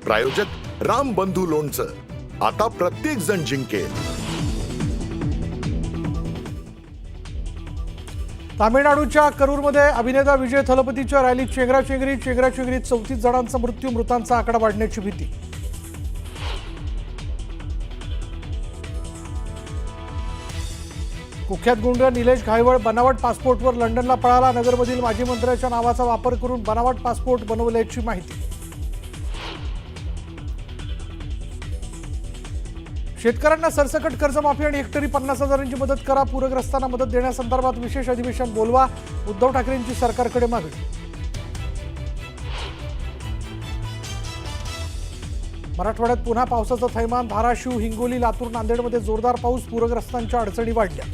प्रायोजक राम बंधू लोणचं, आता प्रत्येक जण जिंकेल. तामिळनाडूच्या करूरमध्ये अभिनेता विजय थलपतीच्या रॅलीत चेंगराचेंगरीत 34 जणांचा मृत्यू, मृतांचा आकडा वाढण्याची भीती. कुख्यात गुंड निलेश घायवळ बनावट पासपोर्टवर लंडनला पळाला. नगरमधील माजी मंत्र्याच्या नावाचा वापर करून बनावट पासपोर्ट बनवल्याची माहिती. शेतकऱ्यांना सरसकट कर्जमाफी आणि हेक्टरी 50,000ची मदत करा. पूरग्रस्तांना मदत देण्यासंदर्भात विशेष अधिवेशन बोलवा. उद्धव ठाकरेंची सरकारकडे मागणी. मराठवाड्यात पुन्हा पावसाचं थैमान. धाराशिव, हिंगोली, लातूर, नांदेडमध्ये जोरदार पाऊस. पूरग्रस्तांच्या अडचणी वाढल्या.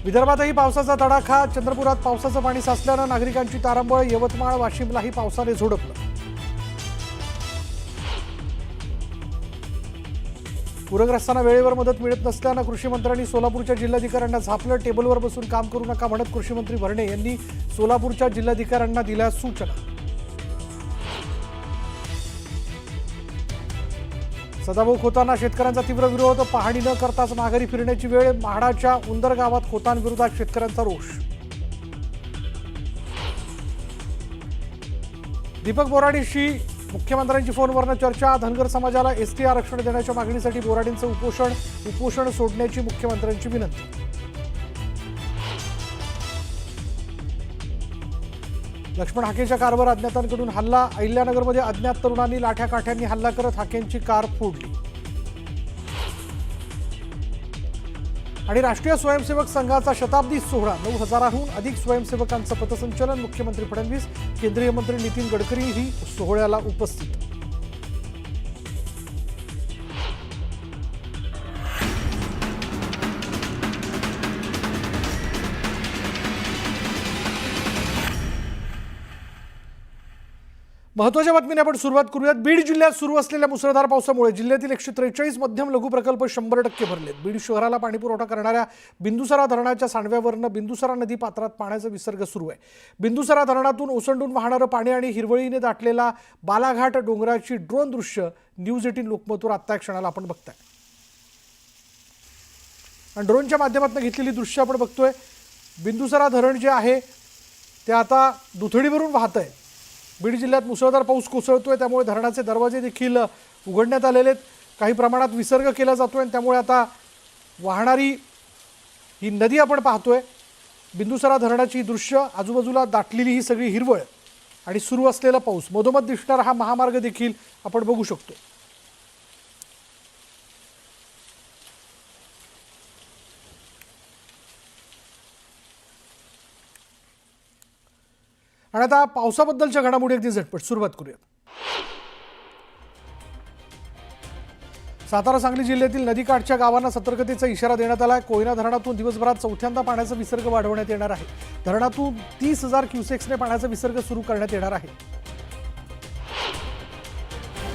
विदर्भातही पावसाचा तडाखा. चंद्रपुरात पावसाचं पाणी साचल्यानं नागरिकांची तारांबळ. यवतमाळ, वाशिमलाही पावसाने झोडपलं. पूरग्रस्तांना वेळेवर मदत मिळत नसल्यानं कृषी मंत्र्यांनी सोलापूरच्या जिल्हाधिकाऱ्यांना झापलं. टेबलवर बसून काम करू नका म्हणत कृषी मंत्री भरणे यांनी सोलापूरच्या जिल्हाधिकाऱ्यांना दिल्या सूचना. सदाभाऊ खोतांना शेतकऱ्यांचा तीव्र विरोध. पाहणी न करताच माघारी फिरण्याची वेळ. म्हाडाच्या उंदर गावात खोतांविरोधात शेतकऱ्यांचा रोष. दीपक बोराडीशी मुख्यमंत्र्यांची फोनवरनं चर्चा. धनगर समाजाला एसटी आरक्षण देण्याच्या मागणीसाठी बोराडींचं उपोषण सोडण्याची मुख्यमंत्र्यांची विनंती. लक्ष्मण हाकेच्या कारवर अज्ञातांकडून हल्ला. अहिल्यानगरमध्ये अज्ञात तरुणांनी लाठ्या काठ्यांनी हल्ला करत हाकेंची कार फोडली. आणि राष्ट्रीय स्वयंसेवक संघाचा शताब्दी सोहळा. 9,000हून अधिक स्वयंसेवकांचं पथसंचलन. मुख्यमंत्री फडणवीस, केंद्रीय मंत्री नितीन गडकरीही सोहळ्याला उपस्थित. महत्त्वाच्या बातमीने आपण सुरुवात करूयात. बीड जिल्ह्यात सुरू असलेल्या मुसळधार पावसामुळे जिल्ह्यातील 143 मध्यम लघु प्रकल्प 100% भरलेत. बीड शहराला पाणीपुरवठा करणाऱ्या बिंदुसरा धरणाच्या सांडव्यावरनं बिंदुसरा नदी पात्रात पाण्याचा विसर्ग सुरू आहे. बिंदुसरा धरणातून ओसंडून वाहणारं पाणी आणि हिरवळीने दाटलेला बालाघाट डोंगराची ड्रोन दृश्य न्यूज 18 लोकमतवर आत्ता क्षणाला आपण बघताय. आणि ड्रोनच्या माध्यमातून घेतलेली दृश्य आपण बघतोय. बिंदुसरा धरण जे आहे ते आता दुथडीवरून वाहत आहे. बीड जिल्ह्यात मुसळधार पाऊस कोसळतोय, त्यामुळे धरणाचे दरवाजे देखील उघडण्यात आलेले आहेत. काही प्रमाणात विसर्ग केला जातोय आणि त्यामुळे आता वाहणारी ही नदी आपण पाहतोय. बिंदुसरा धरणाची दृश्य, आजूबाजूला दाटलेली ही सगळी हिरवळ आणि सुरू असलेला पाऊस. मधोमध दिसणारा हा महामार्ग देखील आपण बघू शकतो. आणि आता पावसाबद्दलच्या घडामोडी अगदी झटपट सुरुवात करूया. सातारा, सांगली जिल्ह्यातील नदीकाठच्या गावांना सतर्कतेचा इशारा देण्यात आला आहे. कोयना धरणातून दिवसभरात चौथ्यांदा पाण्याचा विसर्ग वाढवण्यात येणार आहे. धरणातून 30,000 क्युसेक्सने पाण्याचा विसर्ग सुरू करण्यात येणार आहे.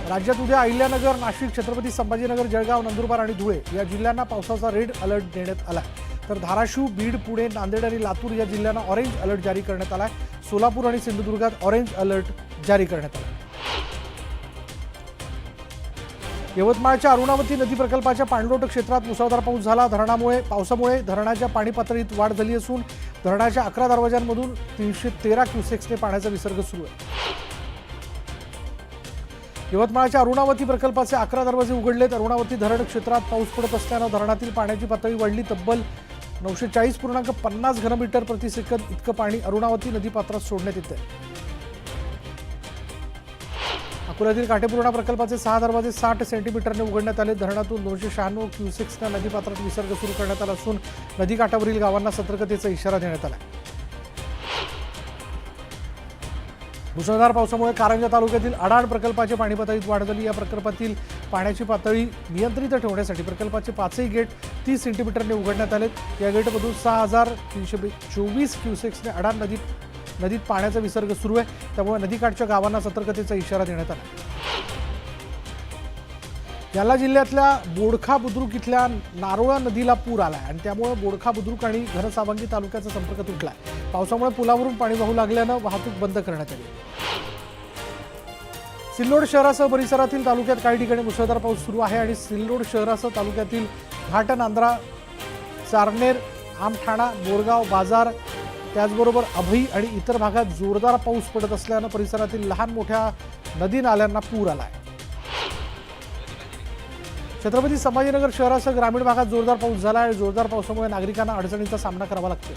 राज्यात उद्या अहिल्यानगर, नाशिक, छत्रपती संभाजीनगर, जळगाव, नंदुरबार आणि धुळे या जिल्ह्यांना पावसाचा रेड अलर्ट देण्यात आला आहे. तर धाराशिव, बीड, पुणे, नांदेड आणि लातूर या जिल्ह्यांना ऑरेंज अलर्ट जारी करण्यात आला आहे. सोलापूर आणि सिंधुदुर्गात ऑरेंज अलर्ट जारी करण्यात आला. यवतमाळच्या अरुणावती नदी प्रकल्पाच्या पाणलोट क्षेत्रात मुसळधार पाऊस झाला. पावसामुळे धरणाच्या पाणी पातळीत वाढ झाली असून धरणाच्या 11 दरवाजांमधून 313 क्युसेक्सने पाण्याचा विसर्ग सुरू आहे. यवतमाळच्या अरुणावती प्रकल्पाचे 11 दरवाजे उघडलेत. अरुणावती धरण क्षेत्रात पाऊस पडत असल्यानं धरणातील पाण्याची पातळी वाढली. तब्बल 940.50 घनमीटर प्रति सेकंद इतकं पाणी अरुणावती नदीपात्रात सोडण्यात येतं. अकोल्यातील काटेपूर्णा प्रकल्पाचे 6 दरवाजे 60 सेंटीमीटरने उघडण्यात आले. धरणातून 296 क्युसेक्सना नदीपात्रात विसर्ग सुरू करण्यात आला असून नदीकाठावरील गावांना सतर्कतेचा इशारा देण्यात आला. मुसळधार पावसामुळे कारंजा तालुक्यातील अडाण प्रकल्पाच्या पाणी पातळीत वाढ झाली. या प्रकल्पातील पाण्याची पातळी नियंत्रित ठेवण्यासाठी प्रकल्पाचे 5ही गेट 30 सेंटीमीटरने उघडण्यात आलेत. या गेटमधून 6,324 क्युसेक्सने अडाण नदीत पाण्याचा विसर्ग सुरू आहे. त्यामुळे नदीकाठच्या गावांना सतर्कतेचा इशारा देण्यात आला. जालना जिल्ह्यातल्या बोडखा बुद्रुक इथल्या नारोळा नदीला पूर आलाय आणि त्यामुळे बोडखा बुद्रुक आणि घनसावंगी तालुक्याचा संपर्क तुटलाय। पावसामुळे पुलावरून पाणी वाहू लागल्यानं वाहतूक बंद करण्यात आली। सिल्लोड शहरासह परिसरातील तालुक्यात काही ठिकाणी मुसळधार पाऊस सुरू आहे आणि सिल्लोड शहरासह तालुक्यातील घाट, नांद्रा, चारनेर, आमठाणा, बोरगाव बाजार त्याचबरोबर अभई आणि इतर भागात जोरदार पाऊस पडत असल्यानं परिसरातील लहान मोठ्या नदी नाल्यांना पूर आलाय। छत्रपती संभाजीनगर शहरासह ग्रामीण भागात जोरदार पाऊस झाला आहे। जोरदार पावसामुळे नागरिकांना अडचणींचा सामना करावा लागतो।